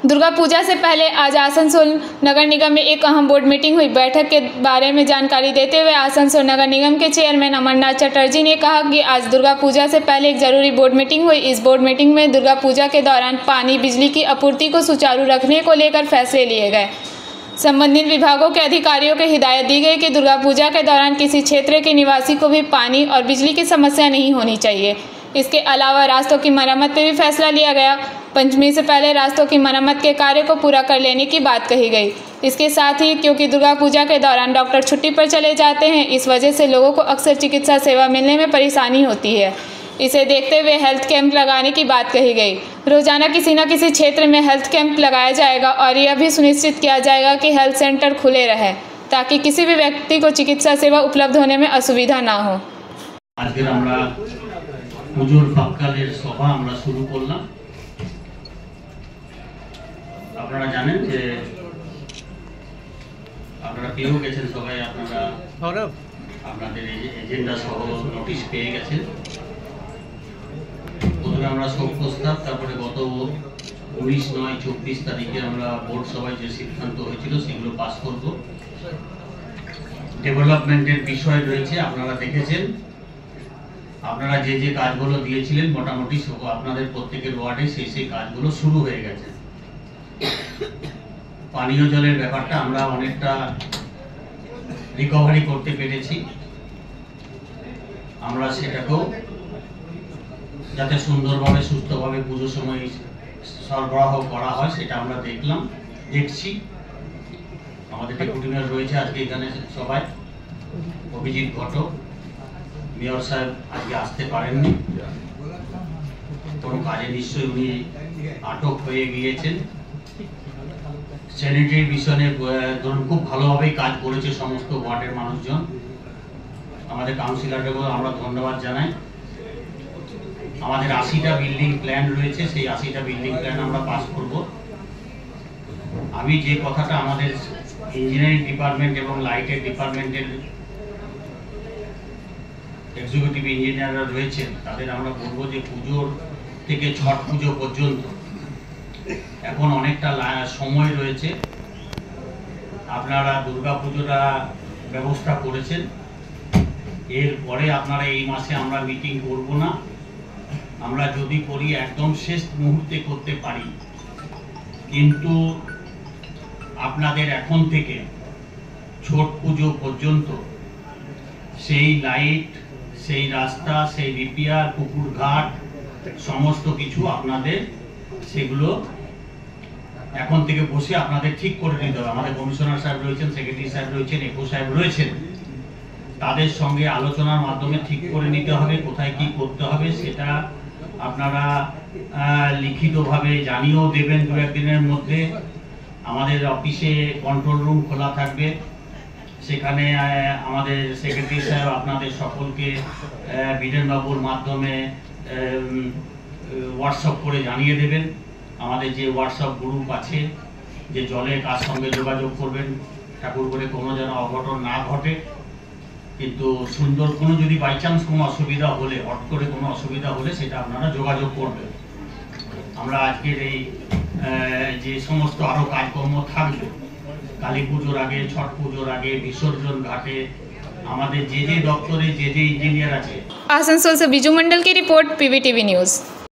दुर्गा पूजा से पहले आज आसनसोल नगर निगम में एक अहम बोर्ड मीटिंग हुई। बैठक के बारे में जानकारी देते हुए आसनसोल नगर निगम के चेयरमैन अमरनाथ चटर्जी ने कहा कि आज दुर्गा पूजा से पहले एक जरूरी बोर्ड मीटिंग हुई। इस बोर्ड मीटिंग में दुर्गा पूजा के दौरान पानी बिजली की आपूर्ति को सुचारू रखने को लेकर फैसले लिए गए। संबंधित विभागों के अधिकारियों को हिदायत दी गई कि दुर्गा पूजा के दौरान किसी क्षेत्र के निवासी को भी पानी और बिजली की समस्या नहीं होनी चाहिए। इसके अलावा रास्तों की मरम्मत पर भी फैसला लिया गया। पंचमी से पहले रास्तों की मरम्मत के कार्य को पूरा कर लेने की बात कही गई। इसके साथ ही क्योंकि दुर्गा पूजा के दौरान डॉक्टर छुट्टी पर चले जाते हैं, इस वजह से लोगों को अक्सर चिकित्सा सेवा मिलने में परेशानी होती है। इसे देखते हुए हेल्थ कैंप लगाने की बात कही गई। रोजाना किसी न किसी क्षेत्र में हेल्थ कैंप लगाया जाएगा और यह भी सुनिश्चित किया जाएगा कि हेल्थ सेंटर खुले रहे ताकि किसी भी व्यक्ति को चिकित्सा सेवा उपलब्ध होने में असुविधा ना हो। পুজোর ফাঁককালের সভা আমরা শুরু করলাম। আপনারা জানেন যে আপনারা পেয়েও গেছেন, সবাই আপনারা আপনাদের এজেন্ডা সহ নোটিশ পেয়ে গেছেন। প্রথমে আমরা শোক প্রস্তাব, তারপরে গত 19/9/24 তারিখে আমরা বোর্ড সভায় যে সিদ্ধান্ত হয়েছিল সেগুলো পাস করব। ডেভেলপমেন্টের বিষয় রয়েছে, আপনারা দেখেছেন। আপনারা যে যে কাজগুলো দিয়েছিলেন মোটামুটি আপনাদের প্রত্যেকের ওয়ার্ডে সেই কাজগুলো শুরু হয়ে গেছে। পানীয় জলের ব্যাপারটা আমরা অনেকটা রিকভারি করতে পেরেছি। আমরা সেটাকেও যাতে সুন্দরভাবে সুস্থভাবে পুজোর সময় সরবরাহ করা হয় সেটা আমরা দেখছি। আমাদের ডেপুটি মেয়র রয়েছে আজকে এখানে সবাই, অভিজিৎ ঘটক। মেয়র সাহেব আজকে আসতে পারেননি, কোনো কাজে নিশ্চয়ই উনি আটক হয়ে গিয়েছেন। স্যানিটারি মিশনে ধরুন খুব ভালোভাবেই কাজ করেছে সমস্ত ওয়ার্ডের মানুষজন। আমাদের কাউন্সিলরদেরও আমরা ধন্যবাদ জানাই। আমাদের 80টা বিল্ডিং প্ল্যান রয়েছে, সেই 80টা বিল্ডিং প্ল্যান আমরা পাস করব। আমি যে কথাটা আমাদের ইঞ্জিনিয়ারিং ডিপার্টমেন্ট এবং লাইটের ডিপার্টমেন্টের এক্সিকিউটিভ ইঞ্জিনিয়াররা রয়েছেন তাদের আমরা বলবো যে পুজোর থেকে ছট পুজো পর্যন্ত এখন অনেকটা সময় রয়েছে। আপনারা দুর্গা পুজোটা ব্যবস্থা করেছেন, এরপরে আপনারা এই মাসে আমরা মিটিং করব না। আমরা যদি করি একদম শেষ মুহূর্তে করতে পারি, কিন্তু আপনাদের এখন থেকে ছট পুজো পর্যন্ত সেই লাইট, সেই রাস্তা, সেই রিপেয়ার, পুকুর ঘাট সমস্ত কিছু আপনাদের সেগুলো এখন থেকে বসে আপনাদের ঠিক করে নিতে হবে। আমাদের কমিশনার সাহেব রয়েছেন, সেক্রেটারি সাহেব রয়েছেন, এফও সাহেব রয়েছেন, তাদের সঙ্গে আলোচনার মাধ্যমে ঠিক করে নিতে হবে কোথায় কি করতে হবে। সেটা আপনারা লিখিতভাবে জানিয়েও দেবেন 2-1 দিনের মধ্যে। আমাদের অফিসে কন্ট্রোল রুম খোলা থাকবে, সেখানে আমাদের সেক্রেটারি সাহেব আপনাদের সকলকে বীরেনবাবুর মাধ্যমে হোয়াটসঅ্যাপ করে জানিয়ে দেবেন। আমাদের যে হোয়াটসঅ্যাপ গ্রুপ আছে, যে জলে কার সঙ্গে যোগাযোগ করবেন, ঠাকুর করে কোনো যেন অঘটন না ঘটে। কিন্তু সুন্দর কোনো যদি বাই চান্স কোনো অসুবিধা হলে, হট করে কোনো অসুবিধা হলে সেটা আপনারা যোগাযোগ করবেন। আমরা আজকের এই যে সমস্ত আরও কাজকর্ম থাকবে, কালী পুজোর আগে, ছট পুজোর আগে, বিসর্জন ঘাটে আমাদের যে দপ্তরে যে ইঞ্জিনিয়ার আছে। आसनसोल से बिजू मंडल की रिपोर्ट, PBTV न्यूज़।